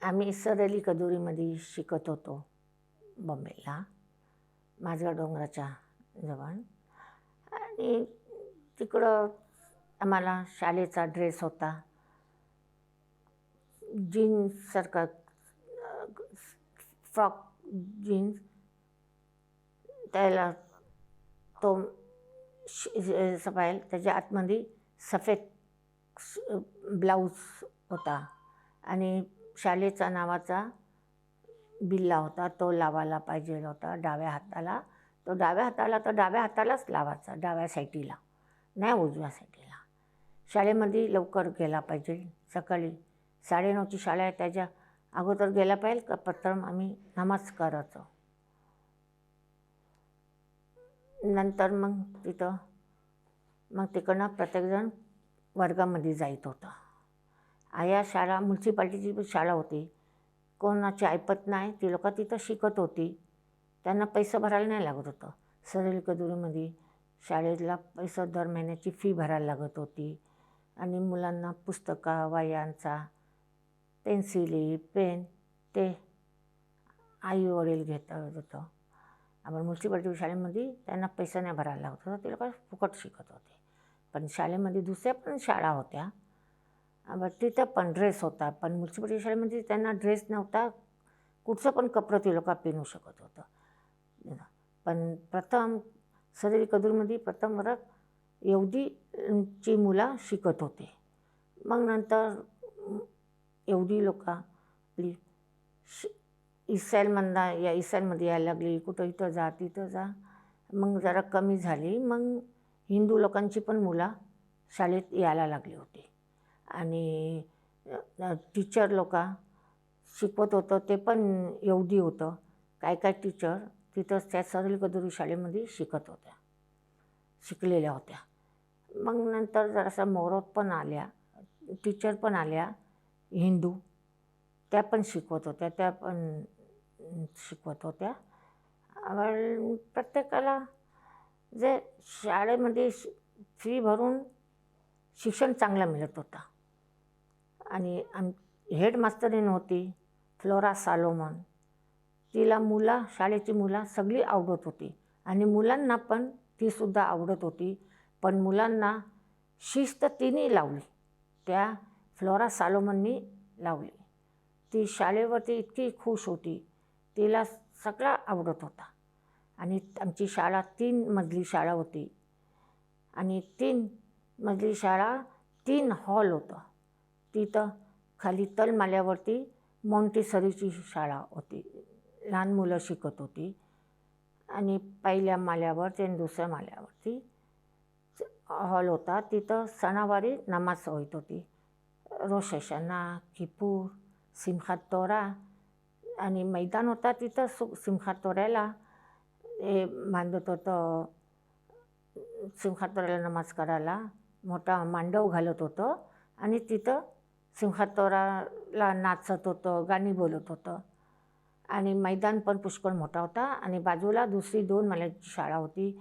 आम्ही सरली कदुरीमध्ये शिकत होतो बॉम्बेला, माझगाव डोंगराच्या जवळ. आणि तिकडं आम्हाला शाळेचा ड्रेस होता, जीन्ससारखा फ्रॉक जीन्स, त्याला तो सफाईल, त्याच्या आतमध्ये सफेद ब्लाऊज होता आणि शाळेचा नावाचा बिल्ला होता, तो लावायला पाहिजे होता डाव्या हाताला. तो डाव्या हातालाच लावायचा, डाव्या साईडला, नाही उजव्या साईडला. शाळेमध्ये लवकर गेला पाहिजे, सकाळी 9:30ची शाळा आहे, त्याच्या अगोदर गेला पाहिजे का पत्रम आम्ही नमाज करायचो. नंतर मग तिकडनं प्रत्येकजण वर्गामध्ये जायत होता. आया शाळा म्युन्सिपाल्टीची शाळा होती, कोणाची ऐपत नाही, ती लोक तिथं शिकत होती, त्यांना पैसा भरायला नाही लागत होतं. सरली कदुरीमध्ये शाळेला पैसा दर महिन्याची फी भरायला लागत होती आणि मुलांना पुस्तका, वह्यांचा, पेन्सिली, पेन ते आई वडील घेत होतं. आपण म्युन्सिपाल्टी शाळेमध्ये त्यांना पैसा नाही भरायला लागत होता, ते लोक फुकट शिकत होते. पण शाळेमध्ये दुसऱ्या पण शाळा होत्या, तिथं पण ड्रेस होता, पण म्युन्सिपाल्टी शाळेमध्ये त्यांना ड्रेस नव्हता, कुठचं पण कपडं ते लोक पिनू शकत होतं. पण प्रथम सरली कदुरीमध्ये प्रथम वर्ग यहुदीची मुलं शिकत होते. मग नंतर यहुदी लोक आपली इस्रायलमध्ये यायला लागली, कुठं इथं जा तिथं जा, मग जरा कमी झाली. मग हिंदू लोकांची पण मुलं शाळेत यायला लागली होती आणि टीचर लोक शिकवत होतं ते पण यहुदी होतं. काय टीचर तिथंच त्या सरली कदुरी शाळेमध्ये शिकलेल्या होत्या. मग नंतर जरासा मोरोत पण आल्या, टीचर पण आल्या हिंदू, त्या पण शिकवत होत्या. प्रत्येकाला जे शाळेमध्ये फी भरून शिक्षण चांगलं मिळत होतं. आणि हेडमास्तरीण होती फ्लोरा सॉलोमन, तिला शाळेची मुलं सगळी आवडत होती आणि मुलांना पण तीसुद्धा आवडत होती. पण मुलांना शिस्त तिने लावली, त्या फ्लोरा सॉलोमननी लावली. ती शाळेवरती इतकी खुश होती, तिला सगळं आवडत होता. आणि आमची शाळा 3 मजली शाळा होती आणि 3 मजली शाळा 3 हॉल होतं. तिथं खाली तलमाल्यावरती मॉन्टेसरीची शाळा होती, लहान मुलं शिकत होती. आणि पहिल्या माल्यावर आणि दुसऱ्या माल्यावरती हॉल होता. तिथं सणावारी नमाज होत होती, रोश हशाना, किपूर, सिमखात तोरा. आणि मैदान होता तिथं सिमखात तोऱ्याला हे बांधत होतं, सिमखात तोऱ्याला नमाज करायला मोठा मांडव घालत होतं आणि तिथं सिमखात तोराला नाचत होतं, गाणी बोलत होतं. आणि मैदान पण पुष्कळ मोठा होता आणि बाजूला दुसरी 2 माल्याची शाळा होती.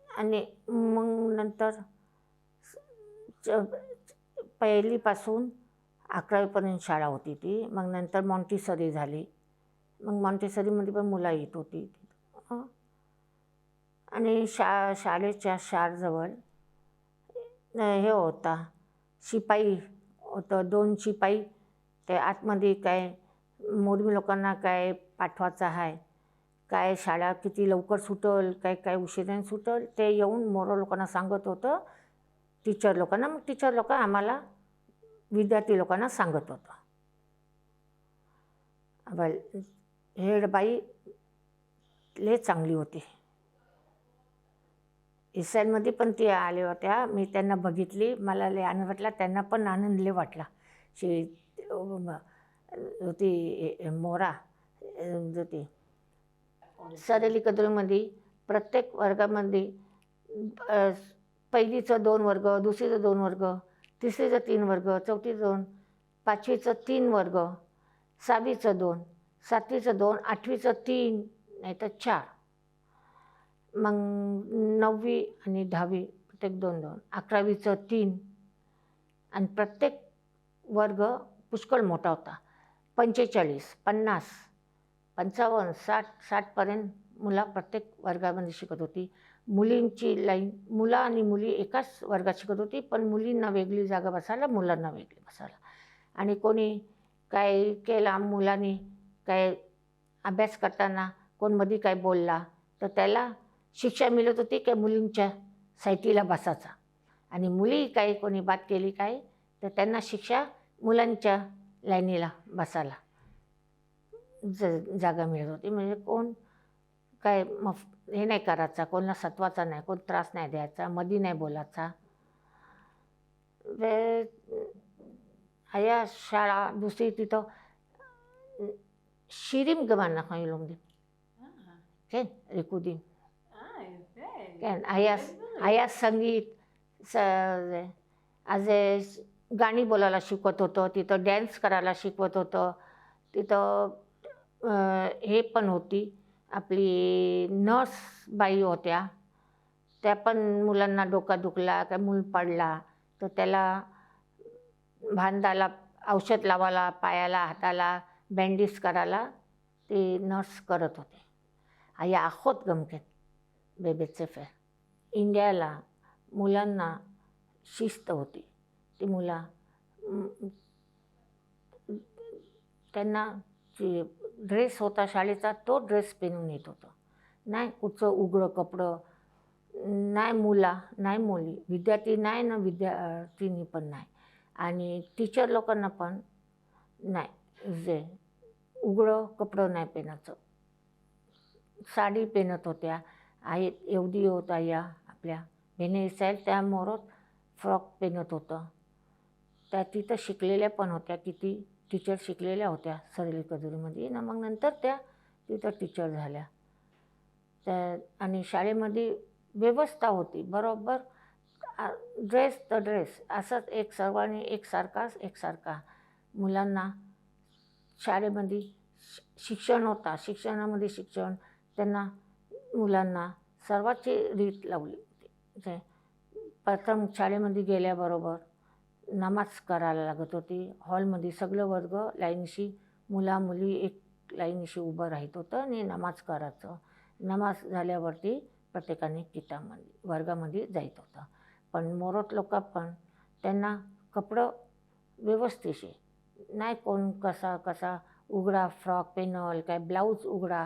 आणि मग नंतर पहिलीपासून 11वीपर्यंत शाळा होती ती. मग नंतर मॉन्टेसरी झाली, मग मॉन्टेसरीमध्ये पण मुलं येत होती. आणि शाळेच्या शाळेजवळ हे होता, शिपाई होतं, 2 शिपाई. ते आतमध्ये काय मोरमी लोकांना काय पाठवायचं आहे, काय शाळा किती लवकर सुटल, काय उशिराने सुटल, ते येऊन मोर लोकांना सांगत होतं टीचर लोकांना. मग टीचर लोक आम्हाला विद्यार्थी लोकांना सांगत होतं. हेडबाई लय चांगली होती. इस्रायलमध्ये पण ती आल्या होत्या, मी त्यांना बघितली, मला लय आनंद वाटला, त्यांना पण आनंद लय वाटला. होती मोरा होती. सरली कदुरीमध्ये प्रत्येक वर्गामध्ये पहिलीचं 2 वर्ग, दुसरीचं 2 वर्ग, तिसरीचं 3 वर्ग, चौथीचं 2, पाचवीचं 3 वर्ग, 6वीचं 2, 7वीचं 2, 8वीचं 3 नाही तर 4, मग 9वी आणि 10वी प्रत्येक 2-2, 11वीचं 3. आणि प्रत्येक वर्ग पुष्कळ मोठा होता. 45, 50, 55, 60पर्यंत मुलं प्रत्येक वर्गामध्ये शिकत होती. मुलींची लाईन, मुलं आणि मुली एकाच वर्गात शिकत होती, पण मुलींना वेगळी जागा बसायला, मुलांना वेगळी बसायला. आणि कोणी काय केला, मुलांनी काय अभ्यास करताना कोण मध्ये काय बोलला तर त्याला शिक्षा मिळत होती की मुलींच्या साईटीला बसायचा. आणि मुली काही कोणी बात केली काय तर त्यांना शिक्षा मुलांच्या लाईनीला बसायला जागा मिळत होती. म्हणजे कोण काय हे नाही करायचा, कोणाला सत्वाचा नाही, कोण त्रास नाही द्यायचा, मध्ये नाही बोलायचा. आया शाळा दुसरी तिथं शिरीम गमाना खाई लोमदी केन रेकुदी केन आया संगीत आज गाणी बोलायला शिकवत होतं, तिथं डॅन्स करायला शिकवत होतं. तिथं हे पण होती आपली नर्स बाई होत्या, त्या पण मुलांना डोका दुखला काय मूल पडला तर त्याला भांदाला औषध लावायला, पायाला हाताला बँडेज करायला ते नर्स करत होते. आया आखोत गमकेत बेबेचे फेर. इंडियाला मुलांना शिस्त होती. ती मुलं त्यांना ड्रेस होता शाळेचा तो ड्रेस पेनून येत होतं. नाही कुठचं उघडं कपडं, नाही मुला नाही मुली, विद्यार्थी नाही ना विद्यार्थिनी पण नाही. आणि टीचर लोकांना पण नाही, जे उघडं कपडं नाही पेनायचं, साडी पेनत होत्या. आई एवढी होत या आपल्या बहिणी असेल त्या मोरत फ्रॉक पेनत होतं. त्या तिथं शिकलेल्या पण होत्या, किती टीचर शिकलेल्या होत्या सरेली कदुरीमध्ये ना. मग नंतर त्या तिथं टीचर झाल्या. त्या आणि शाळेमध्ये व्यवस्था होती बरोबर, ड्रेस तर ड्रेस असंच एक सर्वांनी एकसारखा मुलांना शाळेमध्ये शिक्षण होता. शिक्षणामध्ये शिक्षण त्यांना मुलांना सर्वांची रीत लावली होती. प्रथम शाळेमध्ये गेल्याबरोबर नमाज करायला लागत होती. हॉलमध्ये सगळं वर्ग लाईनशी, मुला मुली एक लाईनशी उभं राहत होतं आणि नमाज करायचं. नमाज झाल्यावरती प्रत्येकाने कितामध्ये वर्गामध्ये जायत होतं. पण मोरत लोक पण त्यांना कपडं व्यवस्थितशी नाही, कोण कसा उघडा फ्रॉक पेनल काय ब्लाऊज उघडा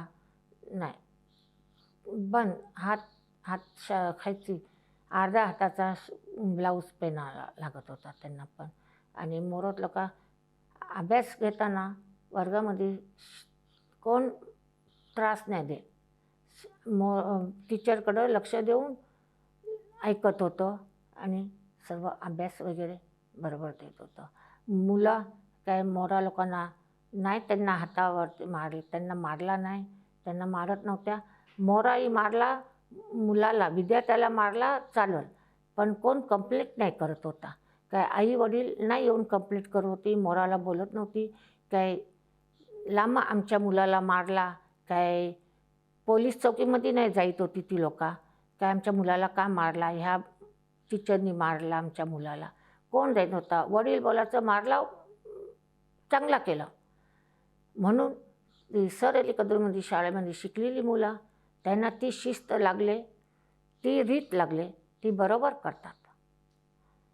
नाही, बंद हात खायची अर्ध्या हाताचा ब्लाऊज पेनायला लागत होता त्यांना पण. आणि मोरत लोक अभ्यास घेताना वर्गामध्ये कोण त्रास नाही दे, टीचरकडं लक्ष देऊन ऐकत होतं आणि सर्व अभ्यास वगैरे बरोबर देत होतं. मुलं काय मोरा लोकांना नाही त्यांना हातावरती मारले, त्यांना मारला नाही, त्यांना मारत नव्हत्या. मोराही मारला मुलाला, विद्यार्थ्याला मारला चालेल, पण कोण कंप्लेंट नाही करत होता. काय आई वडील नाही येऊन कंप्लेंट करत होती, मोराला बोलत नव्हती काय लांब आमच्या मुलाला मारला, काय पोलीस चौकीमध्ये नाही जायत होती ती लोक, काय आमच्या मुलाला का मारला, ह्या टीचरनी मारला आमच्या मुलाला, कोण जायत होता. वडील बोलायचं मारला चांगला केलं. म्हणून सरेली कदरमध्ये शाळेमध्ये शिकलेली मुलं त्यांना ती शिस्त लागले, ती रीत लागले, ती बरोबर करतात.